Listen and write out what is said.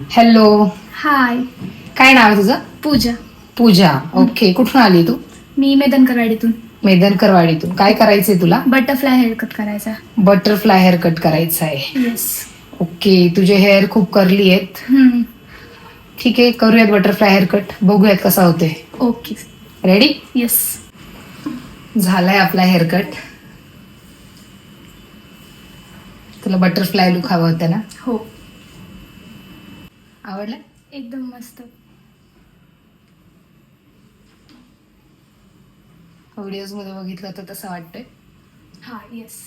Hello. हाय. काय नाव आहे तुझं? पूजा. पूजा. ओके. कुठून आली तू? मी मेदनकरवाडीतून. मेदनकरवाडीतून. काय करायचंय तुला? बटरफ्लाय हेअर कट करायचा. बटरफ्लाय हेअर कट करायचं आहे. येस. ओके. तुझे हेअर खूप करली आहेत. हम्म. ठीक आहे, करूयात बटरफ्लाय हेअर कट. बघूयात कसा होते. ओके. रेडी? येस. झालाय आपला हेअर कट. तुला बटरफ्लाय लुक हवा होता ना? हो. आवडलं? एकदम मस्त. व्हिडिओज मध्ये बघितलं तर तसं वाटतंय. हा. येस.